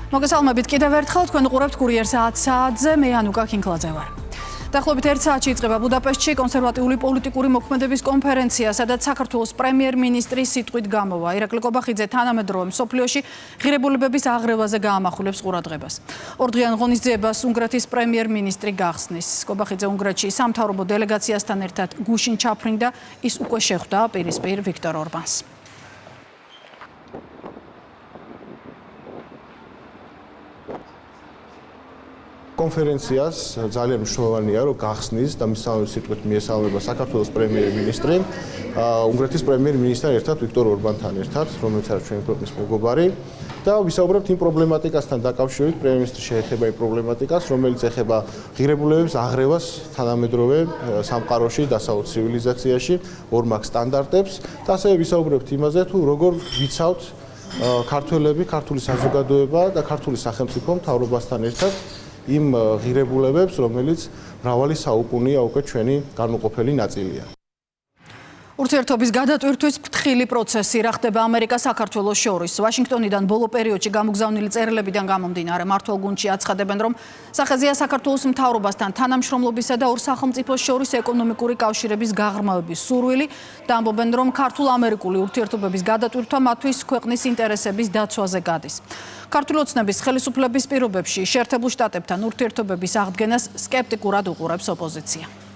მოგესალმებით კიდევ ერთხელ თქვენ უყურებთ კურიერ საათზე მე ანუკა კინკლაძე ვარ. Დაახლოებით 1 საათში იწყება ბუდაპეშტში კონსერვატიული პოლიტიკური მოქმედების კონფერენცია, სადაც საქართველოს პრემიერ-მინისტრის სიტყვით გამოვა. ირაკლი კობახიძე თანამედროვე მსოფლიოში ღირებულებების აღრევაზე გაამახვილებს ყურადღებას. ორდღიან ღონისძიებას უნგრეთის პრემიერ-მინისტრი გახსნის. კობახიძე უნგრეთში სამთავრობო დელეგაციასთან ერთად გუშინ ჩაფრინდა, ის უკვე შეხვდა პირისპირ ვიქტორ ორბანს. კონფერენციას ძალიან მნიშვნელოვანია, რომ გახსნის და მის სიტყვით მიესალმება საქართველოს პრემიერ-მინისტრი, უნგრეთის პრემიერ-მინისტრთან ერთად ვიქტორ ორბანთან ერთად, რომელიც არის ჩვენი ქვეყნის მეგობარი და ვისაუბრებთ იმ პრობლემატიკასთან დაკავშირებით, პრემიერ-მინისტრი შეეხება იმ პრობლემატიკას, რომელიც ეხება ღირებულებების აღრევას თანამედროვე სამყაროში, დასავლურ ცივილიზაციაში, ორმაგ სტანდარტებს და ასევე ვისაუბრებთ იმაზე, თუ როგორ ვიცავთ ქართველები, ქართული საზოგადოება და ქართული სახელმწიფო მთავრობასთან ერთად იმ ღირებულებებს, რომელიც მრავალი საუკუნეა უკვე ჩვენი განუყოფელი ნაწილია. ურთიერთობის გადატვირთვის ფრთხილი პროცესი რა ხდება ამერიკა-საქართველოს შორის. ვაშინგტონიდან ბოლო პერიოდში გამოგზავნილი წერილებიდან გამომდინარე, მმართველგუნდში აცხადებენ, რომ სახეზეა საქართველოს მთავრობასთან თანამშრომლობისა და ორ სახელმწიფოს შორის ეკონომიკური კავშირების გაღრმავების სურვილი და ამბობენ, რომ ქართულ-ამერიკული ურთიერთობების გადატვირთვა მათთვის ქვეყნის ინტერესების დაცვაზე გადის. ქართული ოცნების ხელისუფლების პირობებში შეერთებულ შტატებთან ურთიერთობების აღდგენას სკეპტიკურად უყურებს ოპოზიცია.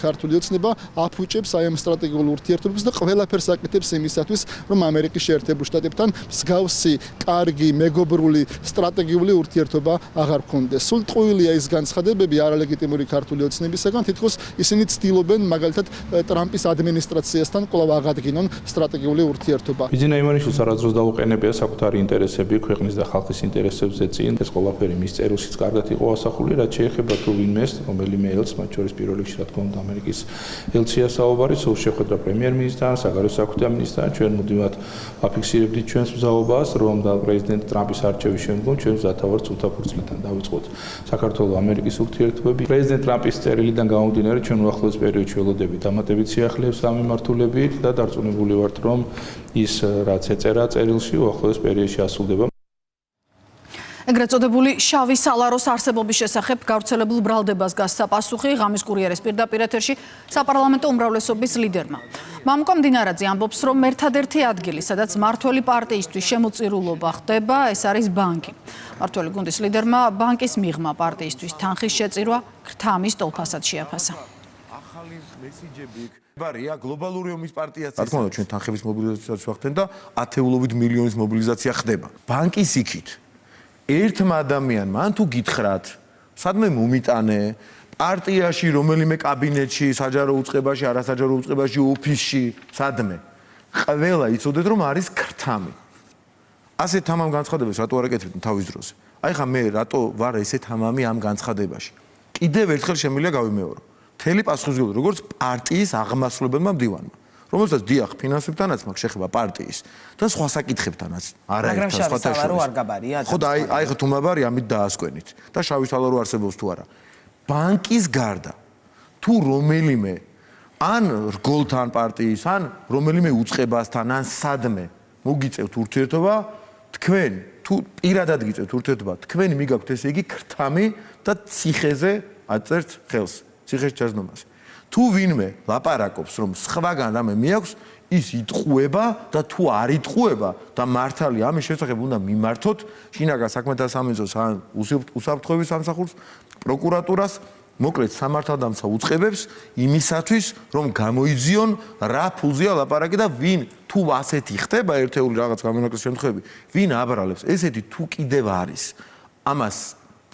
ქართული ოცნება აფუჭებს აი ამ სტრატეგიულ ურთიერთობებს და ყველაფერს აკეთებს იმისათვის, რომ ამერიკის შეერთებულ შტატებთან მსგავსი, კარგი, მეგობრული სტრატეგიული ურთიერთობა აღარ გქონდეს. სულ ტყუილია ის განცხადებები არალეგიტიმური ქართული ოცნებისაგან, თითქოს ისინი ცდილობენ მაგალითად ტრამპის ადმინისტრაციასთან კვლავ აღადგინონ სტრატეგიული ურთიერთობა. ბიძინა იმანიშვილს არასდროს დაუყენებია საკუთარი ინტერესები ქვეყნის და ხალხის ინტერესებზე წინ. ეს ყველაფერი მის წერილშიც კარგად იყო ასახული, რაც შეეხება თუ ვინმეს, რომელიმე ელს, მათ შორის პირველ რიგში რა თქმა უნდა ამერიკის ელჩია საუბარი, სულ შეხვედრა პრემიერ-მინისტრთან, საგარეო საქმეთა მინისტრთან, ჩვენ მუდმივად ვაფიქსირებდით ჩვენს მზაობას, რომ და პრეზიდენტ ტრამპის არჩევის შემდგომ ჩვენ მზადავართ სულთაფურცლიდან დავიწყოთ საქართველოს-ამერიკის ურთიერთობები. პრეზიდენტ ტრამპის წერილიდან გამომდინარე, ჩვენ უახლოეს პერიოდში ველოდებით დამატებით სიახლეებს ამ მიმართულებით და დარწმუნებული ვართ, რომ ის რაც ეწერა წერილში უახლოეს პერიოდში ასრულდება. ეგრეთ წოდებული შავი სალაროს არსებობის შესახებ გავრცელებულ ბრალდებას გასცა პასუხი ღამის კურიერის პირდაპირ ეთერში საპარლამენტო უმრავლესობის ლიდერმა. მამუკა მდინარაძე ამბობს, რომ ერთადერთი ადგილი, სადაც მმართველი პარტიისთვის შემოწირულობა ხდება, ეს არის ბანკი. მმართველი გუნდის ლიდერმა ბანკის მიღმა პარტიისთვის თანხის შეწირვა ქრთამის ტოლფასად შეაფასა. ახალი მესიჯები ბარია გლობალური ომის პარტიაც. რა თქმა უნდა, ჩვენ თანხების მობილიზაციას ვახდენ და ათეულობით მილიონის მობილიზაცია ხდება. ბანკის იქით ერთმა ადამიანმა ან თუ გითხრათ, სადმე მომიტანე, პარტიაში, რომელიმე კაბინეტში, საჯარო უწყებაში, არასაჯარო უწყებაში, ოფისში, სადმე. ყველა იცოდეთ, რომ არის ქრთამი. ასეთ თამამ განცხადებას რატო არ აკეთებთ თავის დროზე? აი ხა მე რატო ვარ ესე თამამი ამ განცხადებაში? კიდევ ერთხელ შემიძლია გავიმეორო. მთელი პასუხისმგებლობა, როგორც პარტიის აღმასრულებელმა მდივანმა. რომელსაც დიახ ფინანსებთანაც მაქვს შეხება პარტიის და სხვა საკითხებთანაც არაერთად სხვათა შორის. ხო და აი ხო თუ მაბარი ამით დაასკვენით და შავი სალარო არსებობს თუ არა. ბანკის გარდა თუ რომელიმე ან რგოლთან პარტიის ან რომელიმე უწყებასთან ან სადმე მოგიწევთ ურთიერთობა, თქვენ თუ პირადად გიწევთ ურთიერთობა, თქვენი მიგაქვთ ესე იგი ქრთამი და ციხეზე აწერთ ხელს, ციხეს ჩაზნომაზე. თუ ვინმე ლაპარაკობს, რომ სხვაგან რამე მიაქვს, ის იტყუება და თუ არ იტყუება და მართალი ამის შესახებ უნდა მიმართოთ შინაგან საქმეთა სამინისტროს ან უსაფრთხოების სამსახურს, პროკურატურას, მოკლედ სამართალდამცავ უწყებებს იმისათვის, რომ გამოიძიონ რა ფულზეა ლაპარაკი და ვინ თუ ასეთი ხდება ერთეული რაღაც გამონაკლისის შემთხვევები, ვინ აბრალებს, ესეთი თუ კიდევ არის. ამას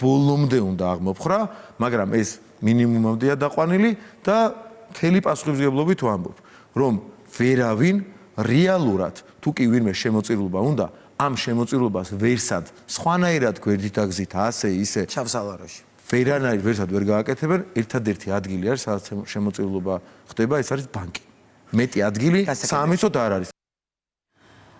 ბოლომდე უნდა აღმოფხრა, მაგრამ ეს მინიმუმამდეა დაყვანილი და მთელი პასუხისმგებლობით ვამბობ, რომ ვერავინ რეალურად თუ კი ვინმე შემოწირულობა უნდა, ამ შემოწირულობას ვერსად სხვანაირად გვერდით აგზით ასე ისე ჩავსალაროში. ვერანაირ ვერსად ვერ გააკეთებენ, ერთადერთი ადგილი არის, სადაც შემოწირულობა ხდება, ეს არის ბანკი. მეტი ადგილი საამისოდ არ არის.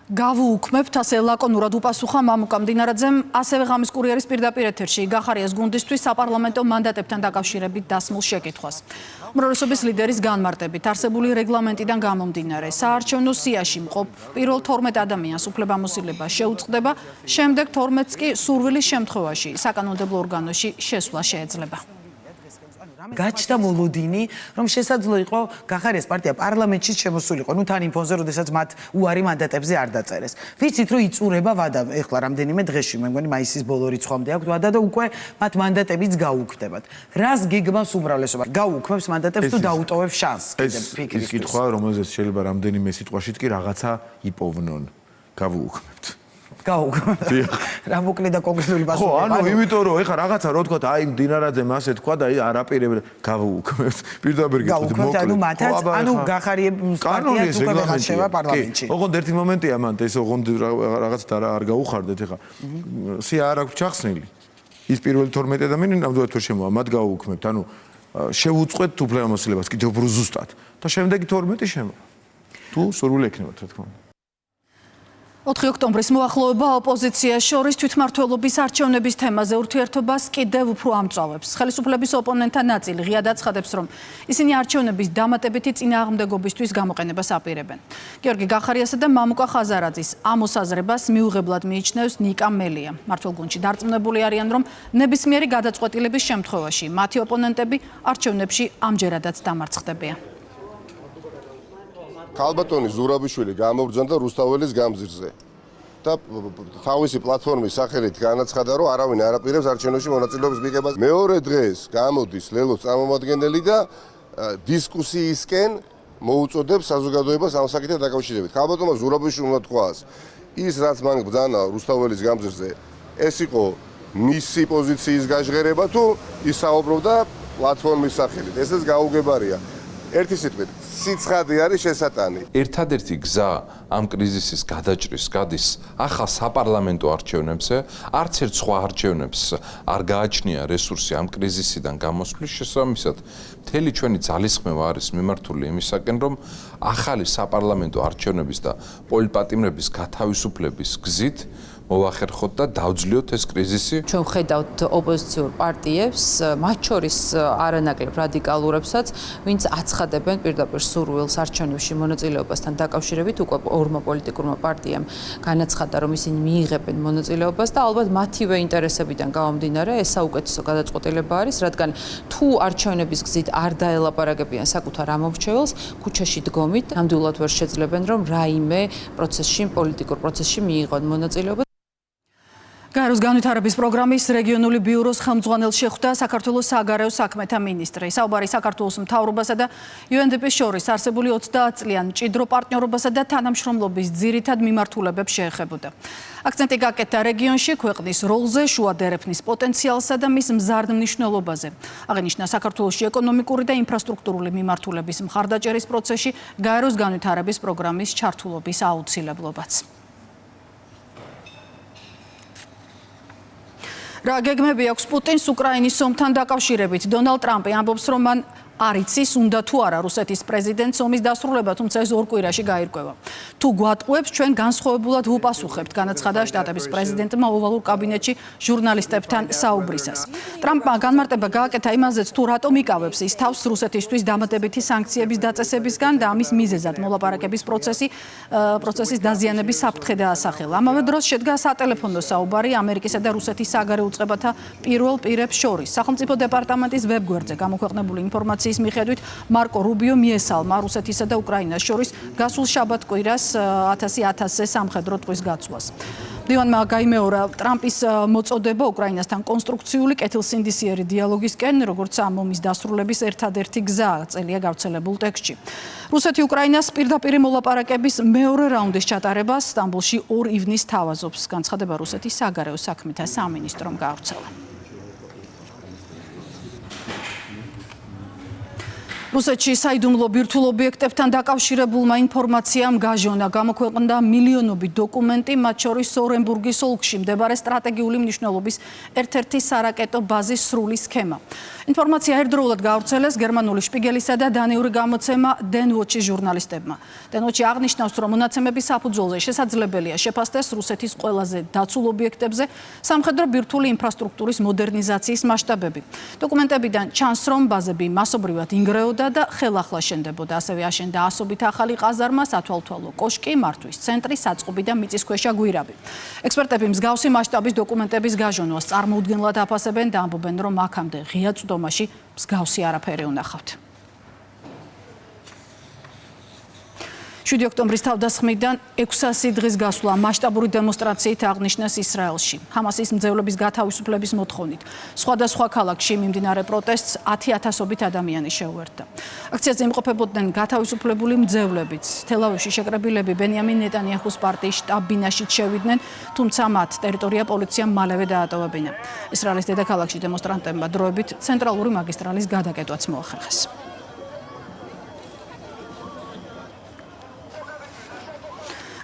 გავუუქმებთ, ასე ლაკონურად უპასუხა მამუკა მდინარაძემ, ასევე ღამის კურიერის პირდაპირ ეთერში გახარიას გუნდისთვის საპარლამენტო მანდატებთან დაკავშირებით დასმულ შეკითხვას. უმრავლესობის ლიდერის განმარტებით, არსებული რეგლამენტიდან გამომდინარე, საარჩევნო სიაში მყოფ პირველ 12 ადამიანს უფლებამოსილება შეუწყდება, შემდეგ 12-ს კი სურვილის შემთხვევაში საკანონმდებლო ორგანოში შესვლა შეეძლება. გაჩნდა მოლოდინი, რომ შესაძლო იყო გახარიას პარტია პარლამენტში შემოსულიყო, თან იმ ფონზე, როდესაც მათ უარი მანდატებზე არ დაწერეს. ვიცით, რომ იწურება ვადა, ეხლა რამდენიმე დღეში, მე მგონი მაისის ბოლო რიცხვამდე აქვს ვადა და უკვე მათ მანდატებიც გაუქმდებათ. რას გეგმავს უმრავლესობა? გაუქმებს მანდატებს თუ დაუტოვებს შანსს? ეს კითხვა, რომელზეც შეიძლება რამდენიმე სიტყვაშიც კი რაღაცა იპოვნონ. გავუუქმებთ. რა მოკლე და კონკრეტული პასუხი. ხო, იმიტომ რომ ეხლა რაღაცა რო თქვა, აი მდინარაძემ ასე თქვა და არაპირებდა გავუუქმებთ. პირდაპირ გითხრით მოკლედ. ანუ მათაც, გახარიების პარტიაც უკვე ვეღარ შევა პარლამენტში. ოღონდ ერთი მომენტია მანდ ეს ოღონდ რაღაცა არ გაუხარდეთ ეხლა. სია არ აქვს ჩახსნილი. ის პირველი 12 ადამიანი ნამდვილად თუ შემოვა, მათ გავუუქმებთ. ანუ შევუწყვეთ უფლებამოსილებას კიდევ უფრო ზუსტად და შემდეგი 12 შემოვა. თუ სურვილი ექნება, რა თქმა უნდა. 4 ოქტომბრის მოახლოება ოპოზიციას შორის თვითმმართველობის არჩევნების თემაზე ურთიერთობას კიდევ უფრო ამწვავებს. ხელისუფლების ოპონენტთა ნაწილი ღიად აცხადებს, რომ ისინი არჩევნების დამატებითი წინააღმდეგობისთვის გამოყენებას აპირებენ. გიორგი გახარიასა და მამუკა ხაზარაძის ამოსაზრებას მიუღებლად მიიჩნევს ნიკა მელია. მმართველ გუნდში დარწმუნებული არიან, რომ ნებისმიერი გადაწყვეტილების შემთხვევაში მათი ოპონენტები არჩევნებში ამჯერადაც დამარცხდებიან. ქალბატონი ზურაბიშვილი გამობრძანდა რუსთაველის გამზირზე და თავისი პლატფორმის სახელით განაცხადა, რომ არავინ არ აპირებს არჩევნებში მონაწილეობის მიღებას. მეორე დღეს გამოდის ლელოს წარმომადგენელი და დისკუსიისკენ მოუწოდებს საზოგადოებას ამ საკითხთან დაკავშირებით. ქალბატონმა ზურაბიშვილმა უნდა თქვას, ის რაც მან ბრძანა რუსთაველის გამზირზე, ეს იყო მისი პოზიციის გაჟღერება თუ ის საუბრობდა პლატფორმის სახელით. ესეც გაუგებარია. ერთი სიტყვით, სიცხადე არის შესატანი. ერთადერთი გზა ამ კრიზისის გადაჭრის გადის ახალ საპარლამენტო არჩევნებზე, არც ერთ სხვა არჩევნებს არ გააჩნია რესურსი ამ კრიზისიდან გამოსვლის შესაბამისად. მთელი ჩვენი ძალისხმევა არის მიმართული იმისაკენ, რომ ახალი საპარლამენტო არჩევნების და პოლიტპატიმრების გათავისუფლების გზით მოვახერხოთ და დავძლიოთ ეს კრიზისი. ჩვენ ვხედავთ ოპოზიციურ პარტიებს, მათ შორის არანაკლებ რადიკალურებსაც, ვინც აცხადებენ პირდაპირ სურვილს არჩევნებში მონაწილეობასთან დაკავშირებით, უკვე ორმა პოლიტიკურმა პარტიამ განაცხადა, რომ ისინი მიიღებენ მონაწილეობას და ალბათ მათივე ინტერესებიდან გამომდინარე, ეს საუკეთესო გადაწყვეტილება არის, რადგან თუ არჩევნების გზით არ დაელაპარაკებიან საკუთარ ამორჩეველს, ქუჩაში დგომით ნამდვილად ვერ შეძლებენ, რომ რაიმე პროცესში, პოლიტიკურ პროცესში მიიღონ მონაწილეობა. გაეროს განვითარების პროგრამის რეგიონული ბიუროს ხელმძღვანელს შეხვდა საქართველოს საგარეო საქმეთა მინისტრი. საუბარი საქართველოს მთავრობასა და UNDP-ს შორის არსებული 30 წლიან მჭიდრო პარტნიორობასა და თანამშრომლობის ძირითად მიმართულებებს შეეხებოდა. აქცენტი გაკეთდა რეგიონში ქვეყნის როლზე, შუა დერეფნის პოტენციალსა და მის მზარდ მნიშვნელობაზე. აღინიშნა საქართველოში ეკონომიკური და ინფრასტრუქტურული მიმართულების მხარდაჭერის პროცესში გაეროს განვითარების პროგრამის ჩართულობის აუცილებლობაც. რა გეგმები აქვს პუტინს უკრაინის ომთან დაკავშირებით? დონალდ ტრამპი ამბობს, რომ მან არ იცის, უნდა თუ არა რუსეთის პრეზიდენტს ომის დასრულება, თუმცა ეს 2 კვირაში გაირკვევა. თუ გვატყუებს, ჩვენ განსხვავებულად ვუპასუხებთ, განაცხადა შტატების პრეზიდენტმა ოვალურ კაბინეტში ჟურნალისტებთან საუბრისას. ტრამპმა განმარტება გააკეთა იმაზეც, თუ რატომ იკავებს ის თავს რუსეთისთვის დამატებითი სანქციების დაწესებისგან და ამის მიზეზად მოლაპარაკების პროცესის დაზიანების საფრთხე დაასახელა. ამავე დროს შედგა სატელეფონო საუბარი ამერიკისა და რუსეთის საგარეო უწყებათა პირველ პირებს შორის. სახელმწიფო დეპარტამენტის ვებგვერდზე გამოქვეყნებული ინფორმაციის მიხედვით მარკო რუბიო მიესალმა რუსეთისა და უკრაინას შორის გასულ შაბათ-კვირას 1000-ზე სამხედრო ტყვის გაცვლას. მდივანმა გაიმეორა ტრამპის მოწოდება უკრაინასთან კონსტრუქციული კეთილსინდისიერი დიალოგისკენ, როგორც ამ ომის დასრულების ერთადერთი გზაა, წელია გავრცელებულ ტექსტში. რუსეთი უკრაინას პირდაპირ მოლაპარაკების მეორე რაუნდის ჩატარებას სტამბოლში 2 ივნის თავაზობს, განცხადება რუსეთის საგარეო საქმეთა სამინისტრომ გავრცელა. რუსეთში საიდუმლო ბირთვულ ობიექტებთან დაკავშირებულმა ინფორმაციამ გაჟონა, გამოქვეყნდა მილიონობით დოკუმენტი, მათ შორის ორენბურგის ოლქში მდებარე სტრატეგიული მნიშვნელობის ერთ-ერთი სარაკეტო ბაზის სრული სქემა. ინფორმაცია ერთდროულად გავრცელეს გერმანული შპიგელისა და დანიური გამოცემა Den Watch-ის ჟურნალისტებმა. Den Watch-ი აღნიშნავს, რომ მონაცემების საფუძველზე შესაძლებელია შეფასდეს რუსეთის ყველაზე დაცულ ობიექტებზე სამხედრო ბირთვული ინფრასტრუქტურის მოდერნიზაციის მასშტაბები. დოკუმენტებიდან ჩანს, რომ ბაზები მასობრივად ინგრეოდა და ხელახლა შენდებოდა. ასევე აშენდა ასობით ახალი ყაზარმა, სათვალთვალო კოშკი, მართვის ცენტრი, საწყობი და მიწისქვეშა გვირაბი. ექსპერტები მსგავსი მასშტაბის დოკუმენტების გაჟონვას წარმოუდგენლად აფასებენ და ამბობენ, რომ აქამდე ღია წვდომაში მსგავსი არაფერი უნახავთ. 7 ოქტომბრის თავდასხმიდან 600 დღის გასვლა მასშტაბური დემონსტრაციით აღნიშნეს ისრაელში. ჰამასის მძევლების გათავისუფლების მოთხოვნით. სხვადასხვა ქალაქში მიმდინარე პროტესტს 10,000-ობით ადამიანი შეუერთდა. აქციაზე იმყოფებოდნენ გათავისუფლებული მძევლებიც. თელ-ავივში შეკრებილები ბენიამინ ნეტანიაჰუს პარტიის შტაბ-ბინაშიც შევიდნენ, თუმცა მათ ტერიტორია პოლიციამ მალევე დაატოვებინა. ისრაელის დედაქალაქში დემონსტრანტებმა დროებით ცენტრალური მაგისტრალის გადაკეტვაც მოახერხეს.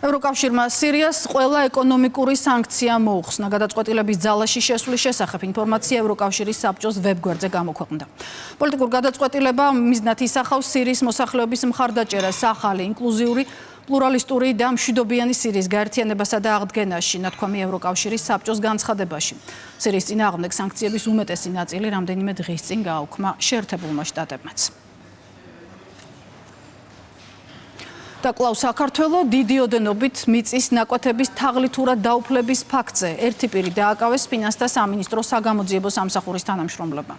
ევროკავშირმა სირიას ყველა ეკონომიკური სანქცია მოუხსნა. გადაწყვეტილების ძალაში შესვლის შესახებ ინფორმაცია ევროკავშირის საბჭოს ვებგვერდზე გამოქვეყნდა. პოლიტიკურ გადაწყვეტილება მიზნად ისახავს სირიის მოსახლეობის მხარდაჭერას ახალი, ინკლუზიური, პლურალისტური და მშვიდობიანი სირიის გაერთიანებასა და აღდგენაში, ნათქვამი ევროკავშირის საბჭოს განცხადებაში. სირიის წინააღმდეგ სანქციების უმეტესი ნაწილი რამდენიმე დღის წინ გააუქმა შეერთებულმა შტატებმაც. და კлау საქართველო დიდი ოდენობით მიწის ნაკვეთების თაღლითურად დაუფლების ფაქტზე ერთი პირი დააკავეს ფინანსთა სამინისტროს საგამოძიებო სამსახურის თანამშრომლებმა.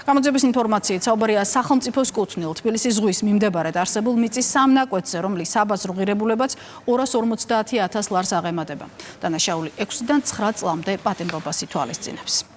გამოძიების ინფორმაციით საუბარია სახელმწიფოს კუთვნილ თბილისის ზღვის მიმდებარედ არსებულ მიწის სამ ნაკვეთზე, რომლის საბაზრო ღირებულებაც 250,000 ლარს აღემატება. დანაშაული 6-დან 9 წლამდე პატიმრობას ითვალისწინებს.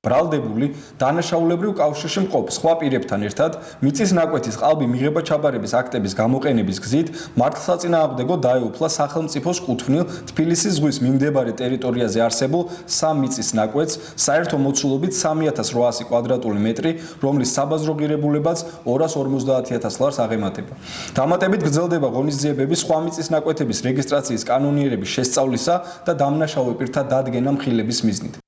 ბრალდებული დანაშაულებრივ კავშირში მყოფ სხვა პირებთან ერთად მიწის ნაკვეთის ყალბი მიღება ჩაბარების აქტების გამოყენების გზით მართლსაწინააღმდეგო დაეუფლა სახელმწიფოს კუთვნილ თბილისის ზღვის მიმდებარე ტერიტორიაზე არსებულ სამ მიწის ნაკვეთს საერთო მოცულობით 3,800 კვადრატული მეტრი, რომლის საბაზრო ღირებულებაც 250,000 ლარს აღემატება. დამატებით გრძელდება ღონისძიებები სხვა მიწის ნაკვეთების რეგისტრაციის კანონიერების შესწავლისა და დამნაშავე პირთა დადგენა მხილების მიზნით.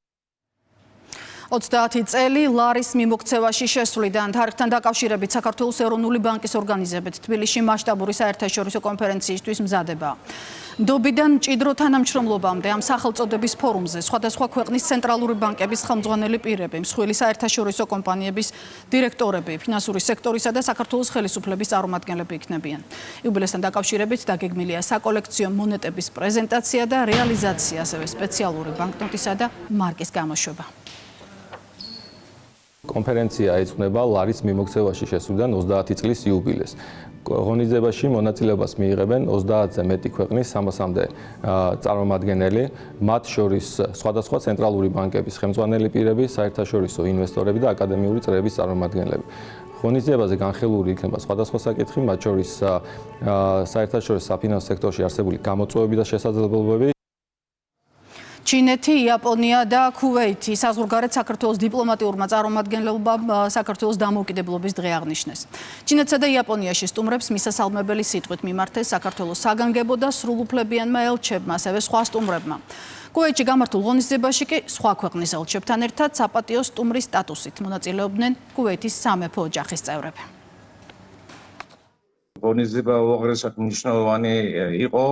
30 წელი ლარის მიმოქცევაში შესვლიდან თარიღთან დაკავშირებით საქართველოს ეროვნული ბანკის ორგანიზებით თბილისში მასშტაბური საერთაშორისო კონფერენციისთვის მზადება. დობიდან მჭიდრო თანამშრომლობამდე ამ სახელწოდების ფორუმზე სხვადასხვა ქვეყნის ცენტრალური ბანკების ხელმძღვანელი პირები, მსხვილი საერთაშორისო კომპანიების დირექტორები, ფინანსური სექტორისა და საქართველოს ხელისუფლების წარმომადგენლები იქნებიან. იუბილესთან დაკავშირებით დაგეგმილია საკოლექციო მონეტების პრეზენტაცია და რეალიზაცია, ასევე სპეციალური ბანკნოტისა და მარკის გამოშვება. კონფერენცია ეძღვნება ლარის მიმოქცევაში შესვლიდან 30 წლის იუბილეს. ღონისძიებაში მონაწილეობას მიიღებენ 30-ზე მეტი ქვეყნის 300-მდე წარმომადგენელი, მათ შორის სხვადასხვა ცენტრალური ბანკების ხელმძღვანელი პირები, საერთაშორისო ინვესტორები და აკადემიური წრეების წარმომადგენლები. ღონისძიებაზე განხილული იქნება სხვადასხვა საკითხი, მათ შორის საერთაშორისო საფინანსო სექტორში არსებული გამოწვევები და შესაძლებლობები. ჩინეთი, იაპონია და ქუვეითი საზღვარგარეთ საქართველოს დიპლომატიურმა წარმომადგენლებამ საქართველოს დამოუკიდებლობის დღე აღნიშნეს. ჩინეთსა და იაპონიაში სტუმრებს მისასალმებელი სიტყვით მიმართეს საქართველოს საგანგებო და სრულუფლებიანმა ელჩებმა, ასევე სხვა სტუმრებმა. ქუვეითში გამართულ ღონისძიებაში კი სხვა ქვეყნის ელჩებთან ერთად საპატიო სტუმრის სტატუსით მონაწილეობდნენ ქუვეითის სამეფო ოჯახის წევრები. ღონისძიება უაღრესად მნიშვნელოვანი იყო,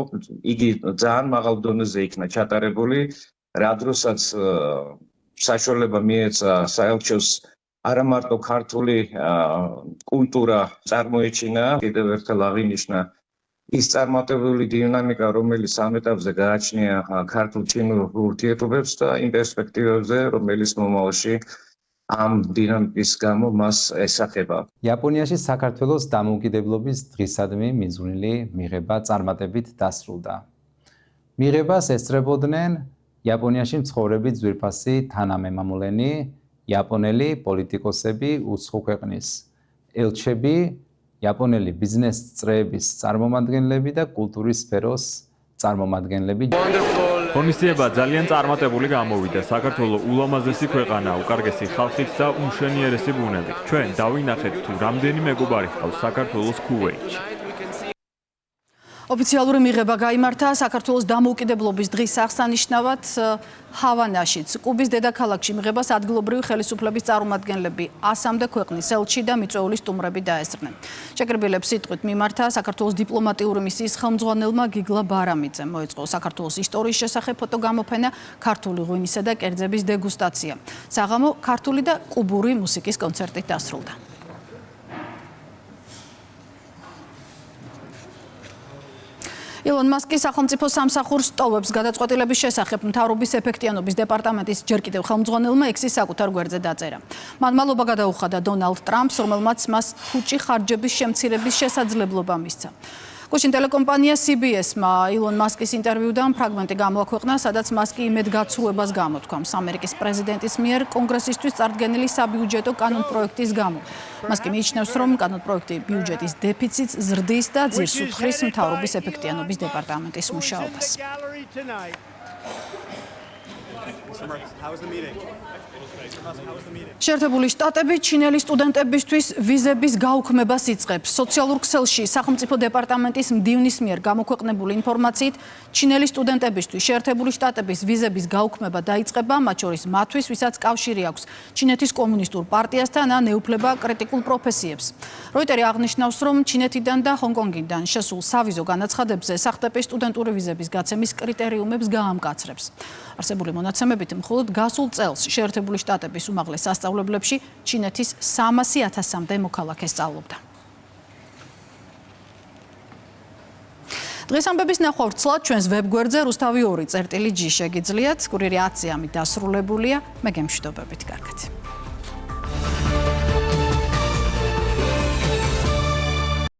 იგი ძალიან მაღალ დონეზე იქნა ჩატარებული, რა დროსაც საშუალება მიეცა საელჩოს არა მარტო ქართული კულტურა წარმოეჩინა, კიდევ ერთხელ აღინიშნა ის წარმატებული დინამიკა, რომელიც ამ ეტაპზე გააჩნია ქართულ-ჩინურ ურთიერთობებს და იმ პერსპექტივებზე, რომელიც მომავალში ამ დინამიკის გამო მას ესახება. იაპონიაში საქართველოს დამოუკიდებლობის დღისადმი მიძღვნილი მიღება წარმატებით დასრულდა. მიღებას ესწრებოდნენ იაპონიაში მცხოვრები ძვირფასი თანამემამულენი, იაპონელი პოლიტიკოსები, უცხო ქვეყნის ელჩები, იაპონელი ბიზნეს წრეების წარმომადგენლები და კულტურის სფეროს წარმომადგენლები. ღონისძიება ძალიან წარმატებული გამოვიდა. საქართველოს ულამაზესი ქვეყანა, უკარგესი ხალხით და უმშვენიერესი ბუნებით. ჩვენ დავინახეთ თუ რამდენი მეგობარი ჰყავს საქართველოს ქუვეითში. ოფიციალური მიღება გაიმართა საქართველოს დამოუკიდებლობის დღის აღსანიშნავად ჰავანაშიც. კუბის დედაქალაქში მიღებას ადგილობრივი ხელისუფლების წარმომადგენლები 100-მდე ქვეყნის ელჩი და მიწვეული სტუმრები დაესწრნენ. შეკრებილებს სიტყვით მიმართა საქართველოს დიპლომატიური მისიის ხელმძღვანელმა გიგლა ბარამიძემ. მოეწყო საქართველოს ისტორიის შესახებ ფოტოგამოფენა, ქართული ღვინისა და კერძების დეგუსტაცია. საღამო ქართული და კუბური მუსიკის კონცერტით დასრულდა. ილონ მასკი სახელმწიფო სამსახურს ტოვებს გადაწყვეტილების შესახებ მთავრობის ეფექტიანობის დეპარტამენტის ჯერ კიდევ ხელმძღვანელმა ექსის საკუთარ გვერდზე დაწერა. მან მალობა გადაუხადა დონალდ ტრამპს, რომელმაც მას ფუჭი ხარჯების შემცირების შესაძლებლობა მისცა. გუშინ ტელეკომპანია CBS-მა ილონ მასკის ინტერვიუდან ფრაგმენტი გამოაქვეყნა, სადაც მასკი იმედგაცრუებას გამოთქვამს ამერიკის პრეზიდენტის მიერ კონგრესისთვის წარდგენილი საბიუჯეტო კანონპროექტის გამო. მასკი მიიჩნევს, რომ კანონპროექტი ბიუჯეტის დეფიციტს ზრდის და ძირს უთხრის მთავრობის ეფექტიანობის დეპარტამენტის მუშაობას. შეერთებული შტატები ჩინელი სტუდენტებისთვის ვიზების გაუქმებას იწყებს. სოციალურ ქსელში სახელმწიფო დეპარტამენტის მდივნის მიერ გამოქვეყნებული ინფორმაციით, ჩინელი სტუდენტებისთვის შეერთებული შტატების ვიზების გაუქმება დაიწყება, მათ შორის მათთვის, ვისაც კავშირი აქვს ჩინეთის კომუნისტურ პარტიასთან ან ეუფლება კრიტიკულ პროფესიებს. როიტერი აღნიშნავს, რომ ჩინეთიდან და ჰონკონგიდან შესულ სავიზო განაცხადებზე სახტეპი სტუდენტური ვიზების გაცემის კრიტერიუმებს გაამკაცრებს. არსებული მონაცემებით მხოლოდ გასულ წელს შეერთებული შტატების უმაღლეს სასწავლებლებში ჩინეთის 300,000-მდე მოქალაქე სწავლობდა. დღეს ამბების ნახვა ვრცლად ჩვენს ვებგვერდზე rustavi2.gi შეგიძლიათ. კურიერი 10 ამით დასრულებულია. მე გემშვიდობებით, კარგად.